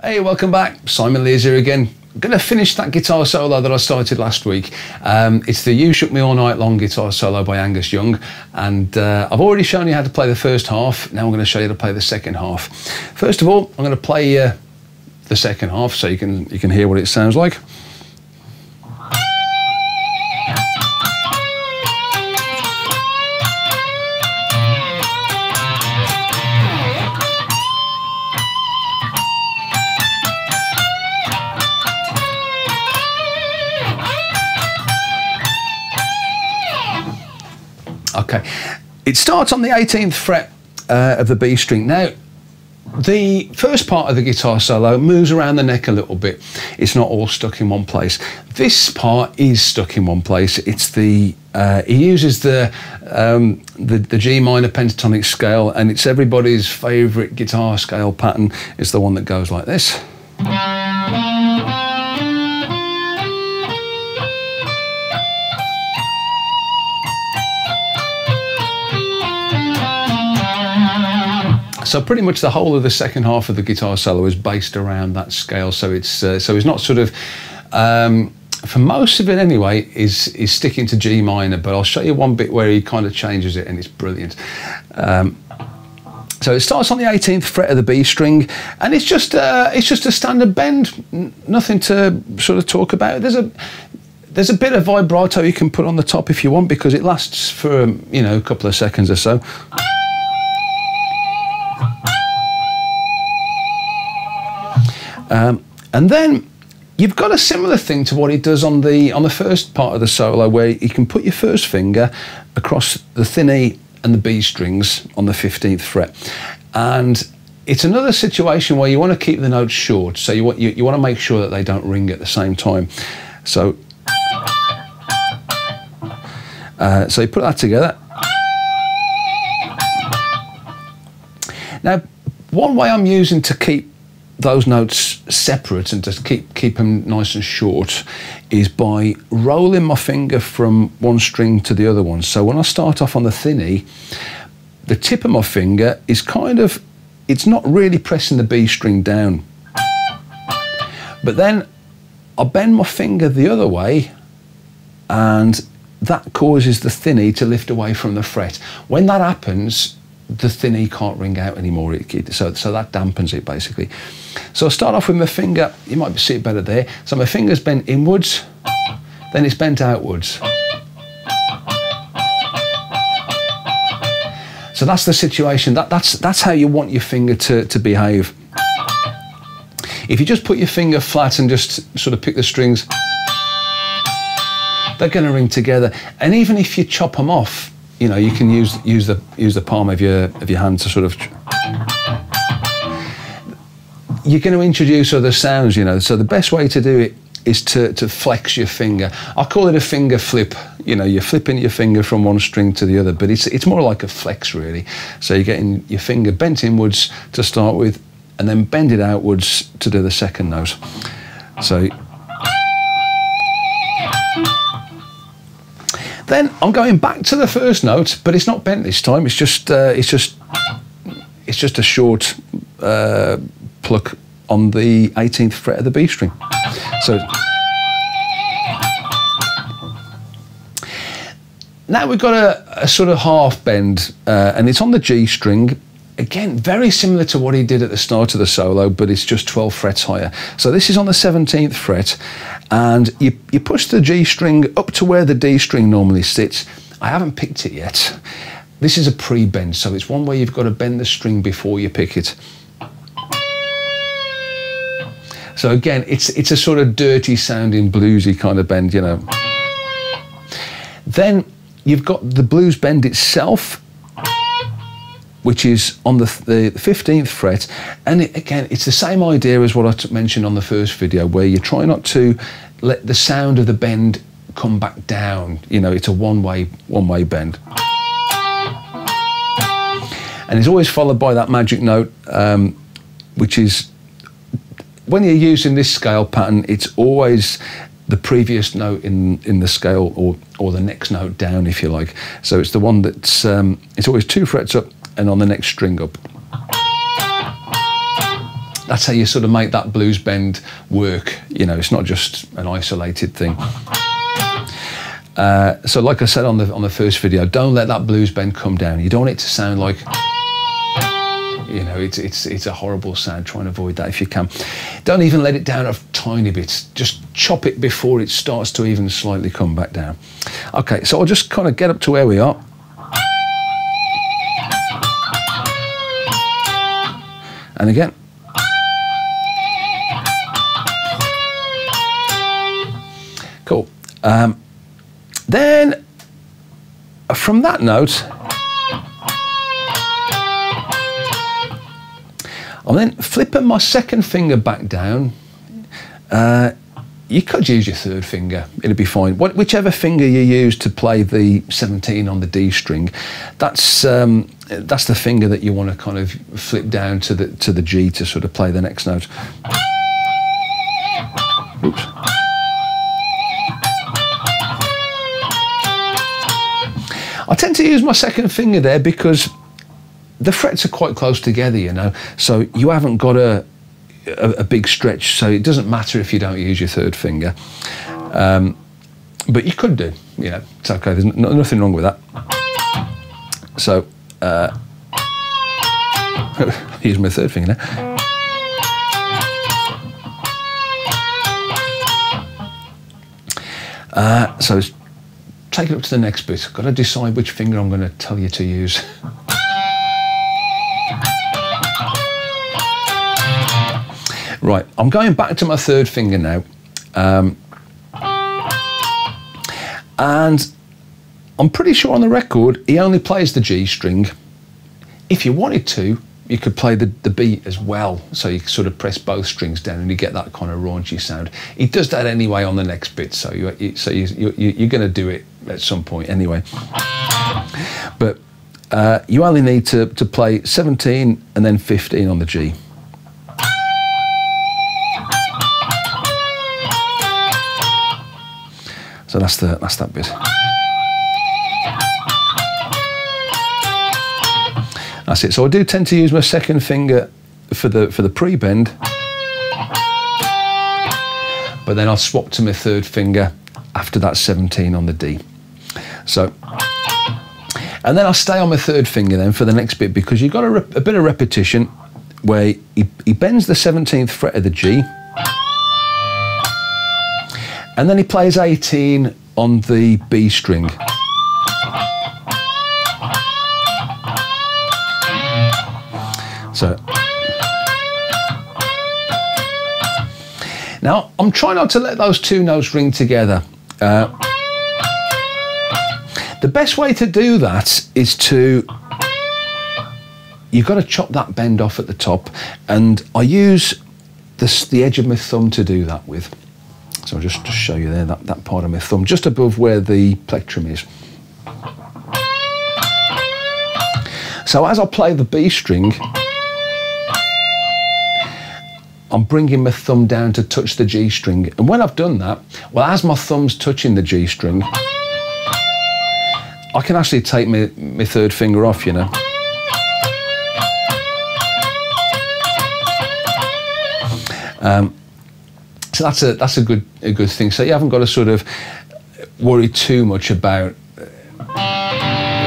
Hey, welcome back. Simon Lees here again. I'm going to finish that guitar solo that I started last week. It's the You Shook Me All Night Long guitar solo by Angus Young, and I've already shown you how to play the first half. Now I'm going to show you how to play the second half. First of all, I'm going to play the second half so you can hear what it sounds like. Okay, it starts on the 18th fret of the B string. Now, the first part of the guitar solo moves around the neck a little bit. It's not all stuck in one place. This part is stuck in one place. It's the he uses the G minor pentatonic scale, and it's everybody's favourite guitar scale pattern. It's the one that goes like this. So pretty much the whole of the second half of the guitar solo is based around that scale. So it's not sort of, for most of it anyway, is sticking to G minor. But I'll show you one bit where he kind of changes it, and it's brilliant. So it starts on the 18th fret of the B string, and it's just a standard bend, nothing to sort of talk about. There's a bit of vibrato you can put on the top if you want, because it lasts for a couple of seconds or so. And then you've got a similar thing to what he does on the first part of the solo, where you can put your first finger across the thin E and the B strings on the 15th fret. And it's another situation where you want to keep the notes short, so you want to make sure that they don't ring at the same time. So you put that together. Now, one way I'm using to keep those notes separate and to keep them nice and short is by rolling my finger from one string to the other one. So when I start off on the thin E, the tip of my finger is it's not really pressing the B string down. But then I bend my finger the other way, and that causes the thin E to lift away from the fret. When that happens, the thin E can't ring out anymore, so that dampens it basically. So I'll start off with my finger, you might see it better there. So my finger's bent inwards, then it's bent outwards. So that's the situation, that's how you want your finger to behave. If you just put your finger flat and just sort of pick the strings, they're going to ring together. And even if you chop them off, you can use the palm of your hand to sort of. You're going to introduce other sounds, So the best way to do it is to flex your finger. I call it a finger flip. You're flipping your finger from one string to the other, but it's more like a flex really. So you're getting your finger bent inwards to start with, and then bend it outwards to do the second note. So. Then I'm going back to the first note, but it's not bent this time. It's just a short pluck on the 18th fret of the B string. So now we've got a sort of half bend, and it's on the G string. Again, very similar to what he did at the start of the solo, but it's just 12 frets higher. So this is on the 17th fret, and you push the G string up to where the D string normally sits. I haven't picked it yet. This is a pre-bend, so it's one where you've got to bend the string before you pick it. So again, it's a sort of dirty sounding bluesy kind of bend, Then you've got the blues bend itself, which is on the 15th fret, and again it's the same idea as what I mentioned on the first video, where you try not to let the sound of the bend come back down. It's a one-way bend, and it's always followed by that magic note, which is, when you're using this scale pattern, it's always the previous note in the scale, or the next note down, if you like. So it's the one that's it's always 2 frets up and on the next string up. that's how you sort of make that blues bend work. You know, it's not just an isolated thing. So like I said on the first video, don't let that blues bend come down. You don't want it to sound like, you know, it's a horrible sound. Try and avoid that if you can. Don't even let it down a tiny bit. Just chop it before it starts to even slightly come back down. Okay, so I'll just kind of get up to where we are. And again. Cool. Then from that note, I'm then flipping my second finger back down. You could use your third finger, it'll be fine. Whichever finger you use to play the 17 on the D string, that's the finger that you want to kind of flip down to the G to sort of play the next note. Oops. I tend to use my second finger there because the frets are quite close together, you know, so you haven't got a big stretch, so it doesn't matter if you don't use your third finger. But you could do, you know, it's okay, there's nothing wrong with that. So, use my third finger now. So take it up to the next bit. I've got to decide which finger I'm going to tell you to use. Right, I'm going back to my third finger now. And I'm pretty sure on the record, he only plays the G string. If you wanted to, you could play the B as well. So you sort of press both strings down and you get that kind of raunchy sound. He does that anyway on the next bit, so you're going to do it at some point anyway. But you only need to play 17 and then 15 on the G. So that's that bit. That's it. So I do tend to use my second finger for the pre-bend, but then I'll swap to my third finger after that 17 on the D. So, and then I'll stay on my third finger then for the next bit, because you've got a bit of repetition where he bends the 17th fret of the G, and then he plays 18 on the B string. So now I'm trying not to let those two notes ring together. The best way to do that is you've got to chop that bend off at the top, and I use the edge of my thumb to do that with. So I'll just show you there, that part of my thumb, just above where the plectrum is. So as I play the B string, I'm bringing my thumb down to touch the G string. And when I've done that, well, as my thumb's touching the G string, I can actually take my third finger off, you know. So that's a good thing. So you haven't got to sort of worry too much about,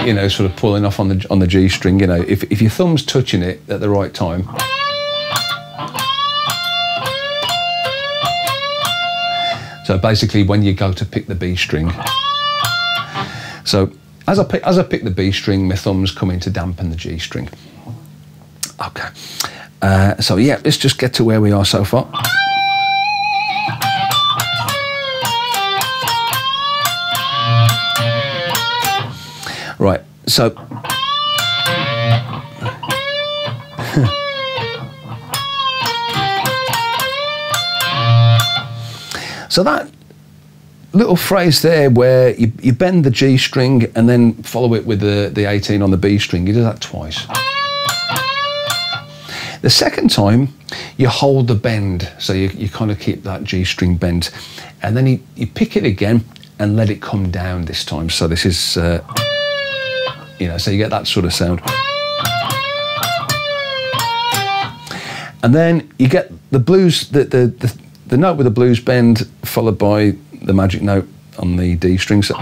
you know, sort of pulling off on the G string. You know, if your thumb's touching it at the right time, so basically when you go to pick the B string, so as I pick the B string, my thumb's coming to dampen the G string. Okay, so yeah, let's just get to where we are so far. Right, so so that little phrase there where you bend the G string and then follow it with the 18 on the B string, you do that twice. The second time, you hold the bend, so you kind of keep that G string bent, and then you pick it again and let it come down this time. So this is, you know, so you get that sort of sound. And then you get the blues, the note with the blues bend followed by the magic note on the D string. So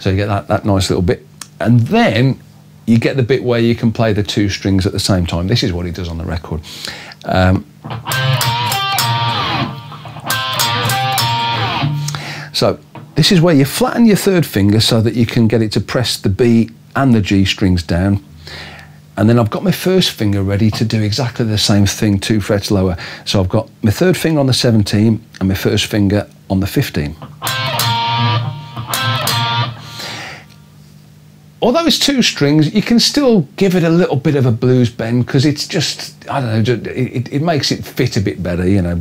you get that nice little bit. And then you get the bit where you can play the two strings at the same time. This is what he does on the record. So this is where you flatten your third finger so that you can get it to press the B and the G strings down. And then I've got my first finger ready to do exactly the same thing, 2 frets lower. So I've got my third finger on the 17 and my first finger on the 15. Although it's 2 strings, you can still give it a little bit of a blues bend because it's just, I don't know, it makes it fit a bit better, you know.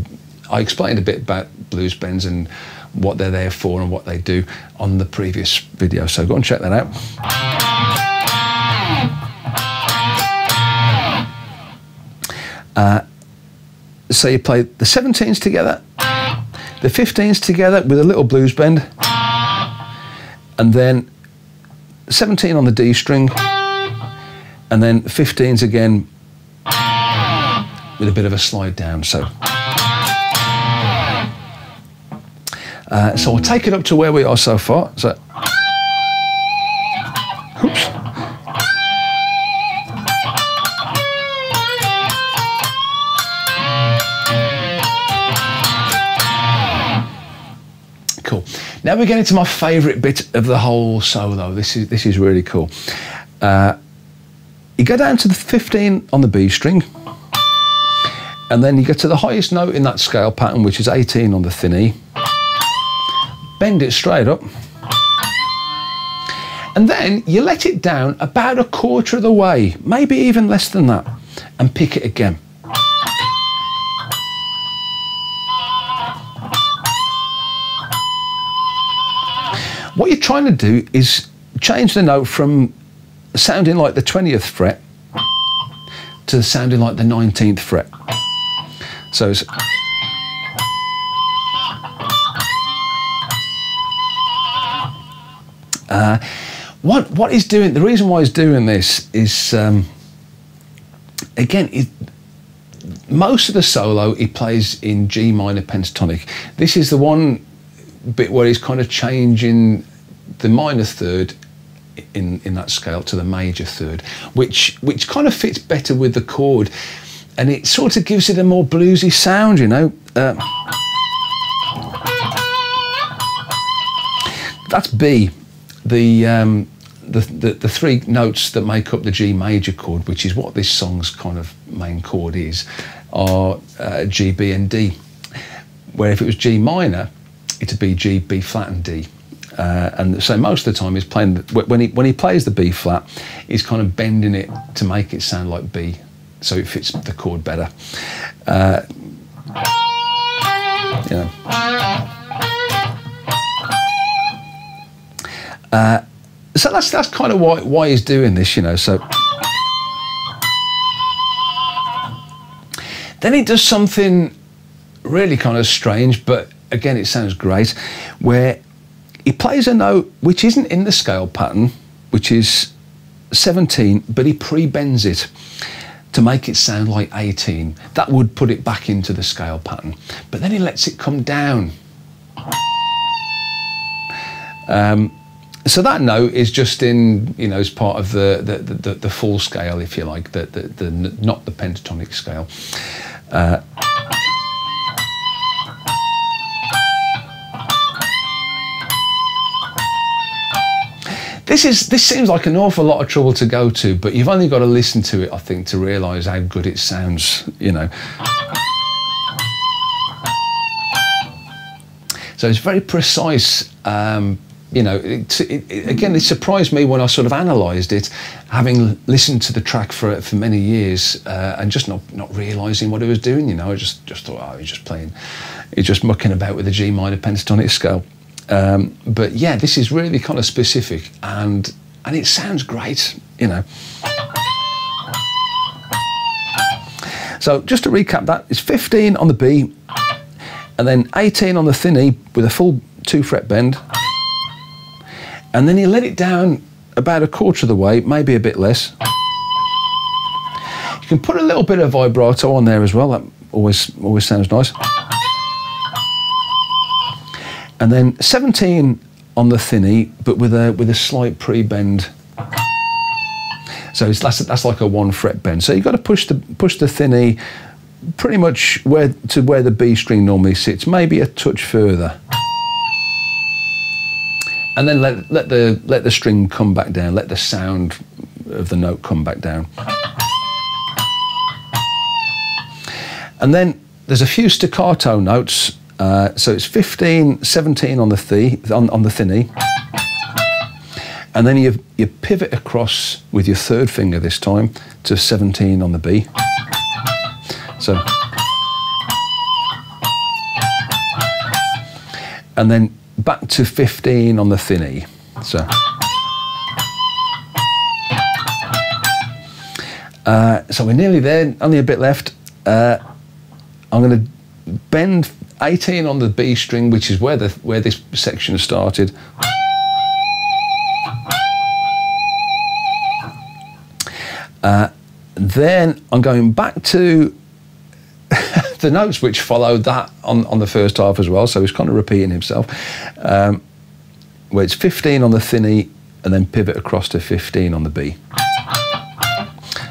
I explained a bit about blues bends and what they're there for and what they do on the previous video, so go and check that out. So you play the 17s together, the 15s together with a little blues bend, and then 17 on the D string, and then 15s again with a bit of a slide down. So I'll take it up to where we are so far. So, oops. Cool. Now we're getting to my favourite bit of the whole solo. This is really cool. You go down to the 15 on the B string, and then you get to the highest note in that scale pattern, which is 18 on the thin E. Bend it straight up, and then you let it down about 1/4 of the way, maybe even less than that, and pick it again. What you're trying to do is change the note from sounding like the 20th fret to sounding like the 19th fret. So it's what he's doing, the reason why he's doing this is, again, most of the solo he plays in G minor pentatonic. This is the one bit where he's kind of changing the minor third in that scale to the major third, which kind of fits better with the chord, and it sort of gives it a more bluesy sound, you know. That's B. The 3 notes that make up the G major chord, which is what this song's kind of main chord is, are G, B and D. Where if it was G minor, it'd be G, B flat and D. And so most of the time he's playing, when he plays the B flat, he's kind of bending it to make it sound like B, so it fits the chord better. You know. So that's kind of why he's doing this, you know. So then he does something really kind of strange, but again it sounds great, where he plays a note which isn't in the scale pattern, which is 17, but he pre-bends it to make it sound like 18. That would put it back into the scale pattern, but then he lets it come down. So that note is just in, you know, as part of the full scale, if you like, not the pentatonic scale. This seems like an awful lot of trouble to go to, but you've only got to listen to it, I think, to realise how good it sounds, you know. So it's very precise. You know, again, it surprised me when I sort of analysed it, having listened to the track for many years, and just not realising what it was doing. You know, I just thought, oh, he's just mucking about with the G minor pentatonic scale. But yeah, this is really kind of specific, and it sounds great, you know. So just to recap that, it's 15 on the B, and then 18 on the thin E with a full 2 fret bend, And then you let it down about a quarter of the way, maybe a bit less. You can put a little bit of vibrato on there as well. That always sounds nice. And then 17 on the thinny, but with a slight pre-bend. So that's like a 1 fret bend. So you've got to push the thinny pretty much where the B string normally sits, maybe a touch further. And then let the string come back down, let the sound of the note come back down. And then there's a few staccato notes. So it's 15, 17 on the thinny. And then you pivot across with your 3rd finger this time to 17 on the B. So, and then back to 15 on the thinny. So, so we're nearly there, only a bit left. I'm going to bend 18 on the B string, which is where this section started. Then I'm going back to the notes which followed that on the first half as well, so he's kind of repeating himself, where it's 15 on the thinny and then pivot across to 15 on the B.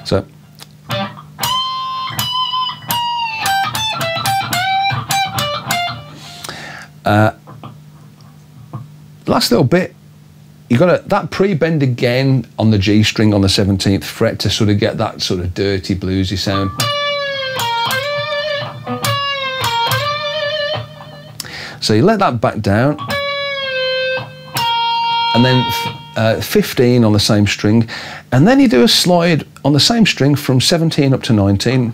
So last little bit, you've got that pre-bend again on the G string on the 17th fret to sort of get that sort of dirty bluesy sound. So you let that back down, and then 15 on the same string, and then you do a slide on the same string from 17 up to 19.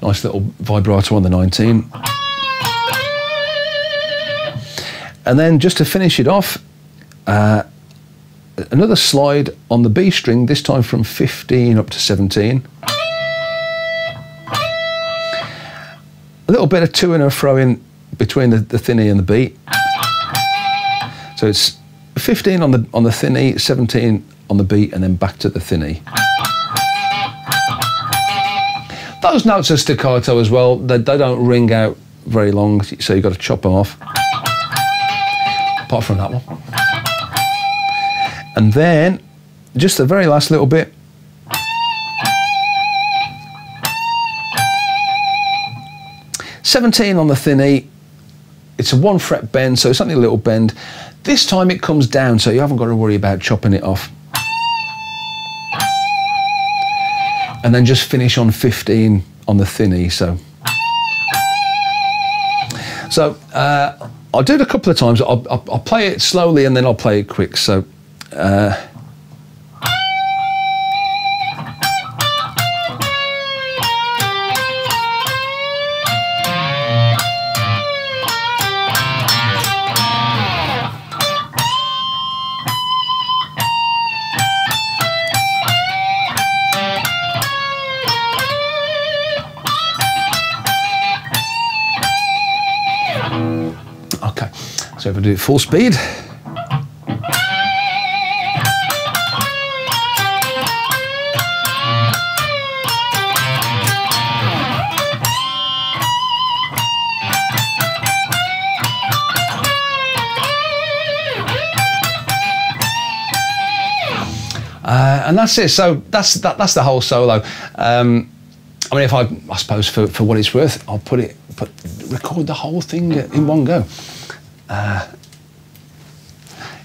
Nice little vibrato on the 19. And then just to finish it off, another slide on the B string, this time from 15 up to 17. A little bit of to and a fro in between the thinny and the B. So it's 15 on the thinny, 17 on the B, and then back to the thinny. Those notes are staccato as well. They don't ring out very long, so you've got to chop them off. Apart from that one. And then, just the very last little bit. "17 on the thinny, it's a 1 fret bend, so it's only a little bend. This time it comes down, so you haven't got to worry about chopping it off. And then just finish on 15 on the thinny, so I'll do it a couple of times. I'll play it slowly and then I'll play it quick. So okay, so if I do it full speed. And that's it. So that's the whole solo. I mean, if I suppose for what it's worth, I'll record the whole thing in one go.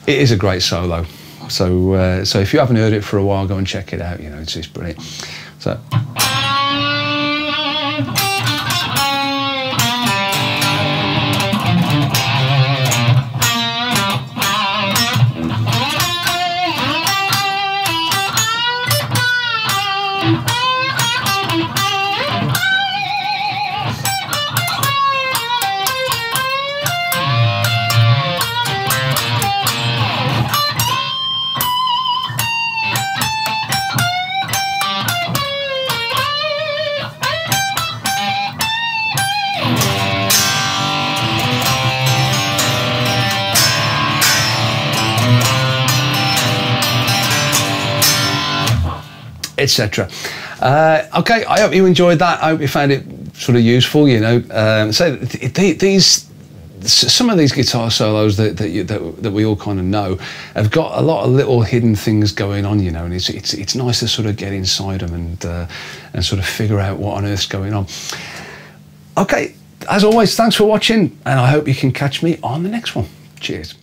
It is a great solo. So if you haven't heard it for a while, go and check it out. You know, it's brilliant. So. etc. Okay, I hope you enjoyed that. I hope you found it sort of useful, you know. So some of these guitar solos that we all kind of know have got a lot of little hidden things going on, you know, and it's nice to sort of get inside them and sort of figure out what on earth's going on. Okay, as always, thanks for watching, and I hope you can catch me on the next one. Cheers.